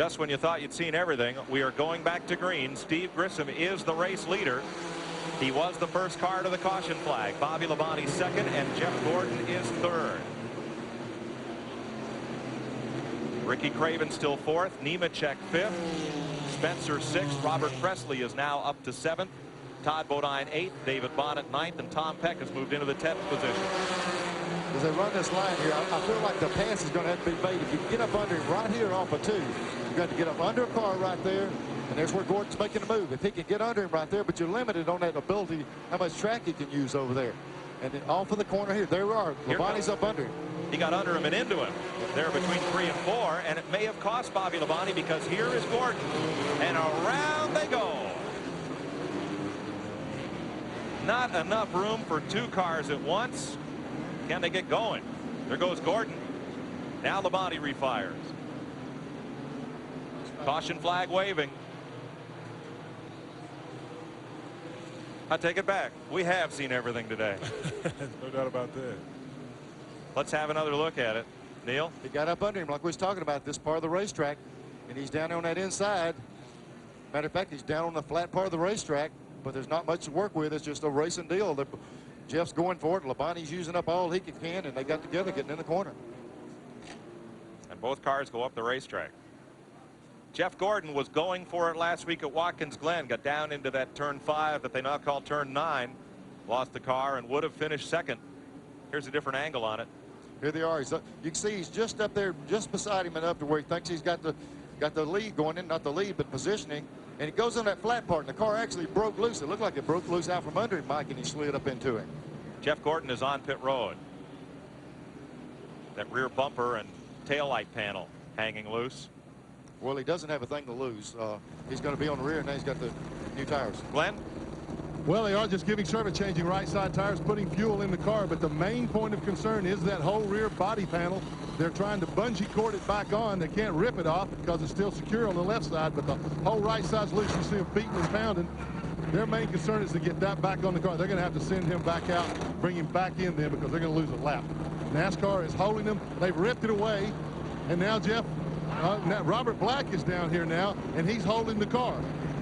Just when you thought you'd seen everything, we are going back to green. Steve Grissom is the race leader. He was the first car to the caution flag. Bobby Labonte second, and Jeff Gordon is third. Ricky Craven still fourth. Nemechek fifth. Spencer sixth. Robert Presley is now up to seventh. Todd Bodine eighth. David Bonnett ninth, and Tom Peck has moved into the 10th position. As they run this line here, I feel like the pass is going to have to be made. If you get up under him right here off of 2, you've got to get up under a car right there, and there's where Gordon's making a move. If he can get under him right there, but you're limited on that ability, how much track he can use over there. And then off of the corner here, there we are. Labonte's up under him. He got under him and into him. There between 3 and 4, and it may have cost Bobby Labonte, because here is Gordon, and around they go. Not enough room for 2 cars at once. Can they get going? There goes Gordon. Now Labonte refires. Caution flag waving. I take it back. We have seen everything today. No doubt about that. Let's have another look at it. Neil? He got up under him like we was talking about, this part of the racetrack, and he's down on that inside. Matter of fact, he's down on the flat part of the racetrack, but there's not much to work with. It's just a racing deal. Jeff's going for it. Labonte's using up all he can, and they got together getting in the corner. And both cars go up the racetrack. Jeff Gordon was going for it last week at Watkins Glen, got down into that turn 5 that they now call turn 9, lost the car, and would have finished second. Here's a different angle on it. Here they are. You can see he's just up there, just beside him enough to where he thinks he's got the lead going in, not the lead, but positioning. And he goes on that flat part, and the car actually broke loose. It looked like it broke loose out from under him, Mike, and he slid up into him. Jeff Gordon is on pit road. That rear bumper and taillight panel hanging loose. Well, he doesn't have a thing to lose. He's going to be on the rear, and now he's got the new tires. Glenn? Well, they are just giving service, changing right side tires, putting fuel in the car, but the main point of concern is that whole rear body panel. They're trying to bungee cord it back on. They can't rip it off because it's still secure on the left side, but the whole right side's loose. You see them beating and pounding. Their main concern is to get that back on the car. They're going to have to send him back out, bring him back in then, because they're going to lose a lap. NASCAR is holding them. They've ripped it away, and now Jeff, Robert Black is down here now, and he's holding the car.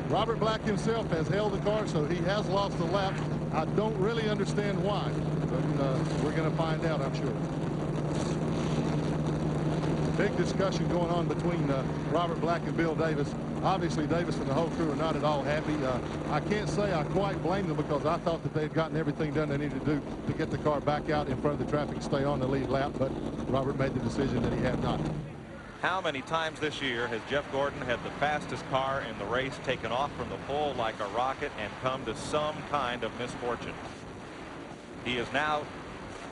Robert Black himself has held the car, so he has lost a lap. I don't really understand why, but we're going to find out, I'm sure. Big discussion going on between Robert Black and Bill Davis. Obviously, Davis and the whole crew are not at all happy. I can't say I quite blame them, because I thought that they had gotten everything done they needed to do to get the car back out in front of the traffic and stay on the lead lap, but Robert made the decision that he had not. How many times this year has Jeff Gordon had the fastest car in the race taken off from the pole like a rocket and come to some kind of misfortune? He is now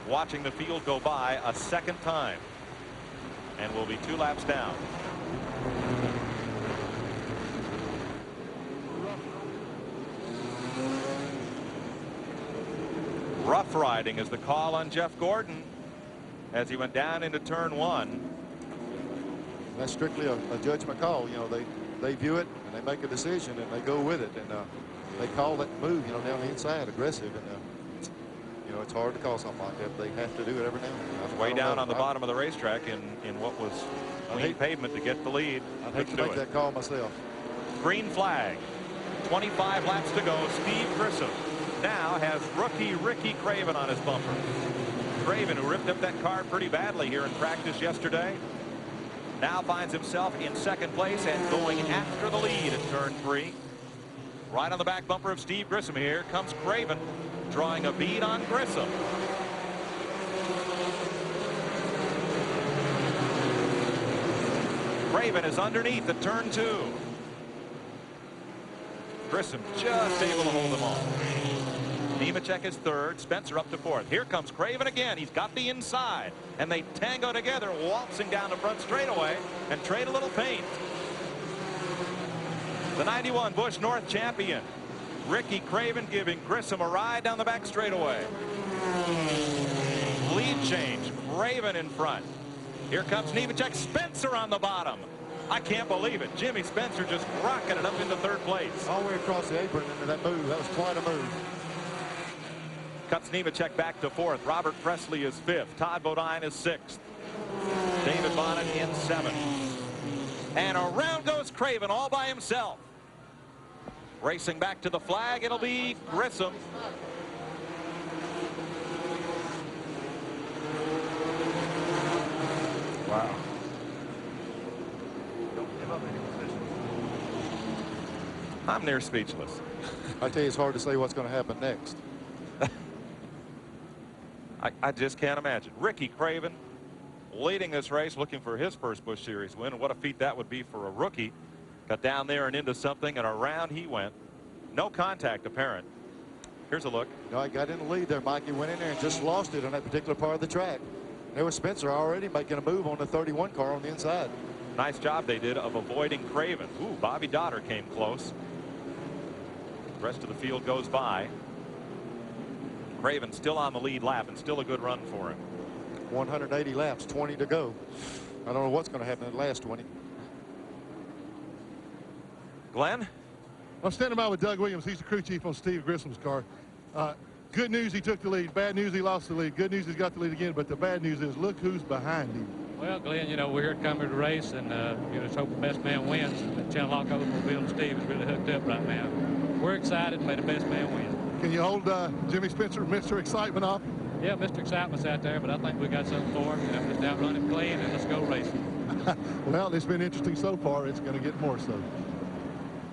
watching the field go by a second time and will be 2 laps down. Rough riding is the call on Jeff Gordon as he went down into turn 1. That's strictly a judgment call. You know, they view it and they make a decision and they go with it, and they call that move, you know, down the inside, aggressive, and you know, it's hard to call something like that. They have to do it every now and then. Way down on the bottom of the racetrack in what was clean pavement to get the lead. I'd hate to make that call myself. Green flag. 25 laps to go. Steve Grissom now has rookie Ricky Craven on his bumper. Craven, who ripped up that car pretty badly here in practice yesterday, now finds himself in second place and going after the lead at turn 3. Right on the back bumper of Steve Grissom. Here comes Craven, drawing a bead on Grissom. Craven is underneath at turn 2. Grissom just able to hold them all. Nemechek is third. Spencer up to fourth. Here comes Craven again. He's got the inside, and they tango together, waltzing down the front straightaway and trade a little paint. The 91 Busch North champion, Ricky Craven, giving Grissom a ride down the back straightaway. Lead change. Craven in front. Here comes Nemechek. Spencer on the bottom. I can't believe it. Jimmy Spencer just rocketed up into third place. All the way across the apron into that move. That was quite a move. Cuts Nemechek back to fourth. Robert Presley is fifth. Todd Bodine is sixth. David Bonnett in seventh. And around goes Craven all by himself. Racing back to the flag, it'll be Grissom. Wow. I'm near speechless. I tell you, it's hard to say what's going to happen next. I just can't imagine. Ricky Craven leading this race, looking for his first Busch Series win. And what a feat that would be for a rookie. Got down there and into something, and around he went. No contact apparent. Here's a look. No, he got in the lead there, Mike. He went in there and just lost it on that particular part of the track. There was Spencer already making a move on the 31 car on the inside. Nice job they did of avoiding Craven. Ooh, Bobby Dotter came close. The rest of the field goes by. Craven still on the lead lap and still a good run for him. 180 laps, 20 to go. I don't know what's going to happen in the last 20. Glenn? I'm standing by with Doug Williams. He's the crew chief on Steve Grissom's car. Good news, he took the lead. Bad news, he lost the lead. Good news, he's got the lead again. But the bad news is, look who's behind him. Well, Glenn, you know, we're here to come here to race, and you know, just hope the best man wins. The Channel Lock Automobile and Steve is really hooked up right now. We're excited, may the best man win. Can you hold Jimmy Spencer, Mr. Excitement off? Yeah, Mr. Excitement's out there, but I think we got something for him. You know, just outrun him clean, and let's go racing. Well, it's been interesting so far. It's going to get more so.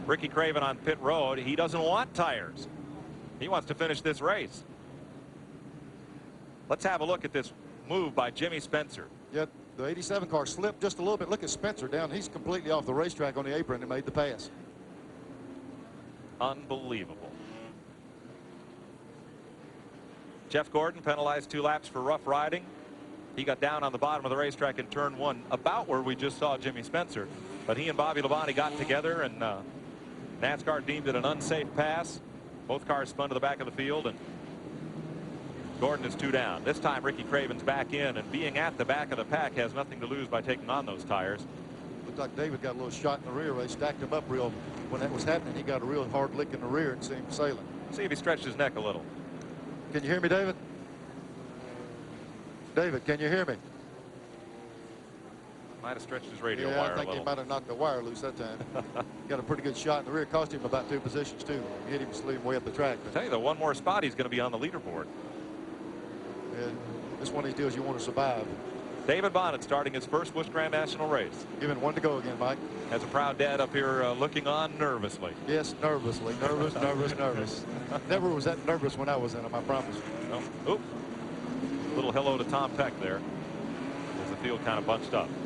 Ricky Craven on pit road. He doesn't want tires. He wants to finish this race. Let's have a look at this move by Jimmy Spencer. Yeah, the 87 car slipped just a little bit. Look at Spencer down. He's completely off the racetrack on the apron and made the pass. Unbelievable. Jeff Gordon penalized 2 laps for rough riding. He got down on the bottom of the racetrack in turn 1, about where we just saw Jimmy Spencer. But he and Bobby Labonte got together, and NASCAR deemed it an unsafe pass. Both cars spun to the back of the field, and Gordon is 2 down. This time Ricky Craven's back in, and being at the back of the pack has nothing to lose by taking on those tires. Looked like David got a little shot in the rear. They stacked him up real. When that was happening, he got a real hard lick in the rear and seemed sailing. See if he stretched his neck a little. Can you hear me, David? David, can you hear me? Might have stretched his radio Yeah, wire I a think little. he might have knocked the wire loose that time. Got a pretty good shot in the rear. Cost him about 2 positions, too. Hit him, slew him way up the track. I tell you, though, one more spot, he's going to be on the leaderboard. Yeah, this one of these deals you want to survive. David Bonnett starting his first Busch Grand National race. Giving 1 to go again, Mike. Has a proud dad up here looking on nervously. Yes, nervously. Nervous, nervous, nervous. Never was that nervous when I was in them, I promise. Oh, oop. Little hello to Tom Peck there as the field kind of bunched up.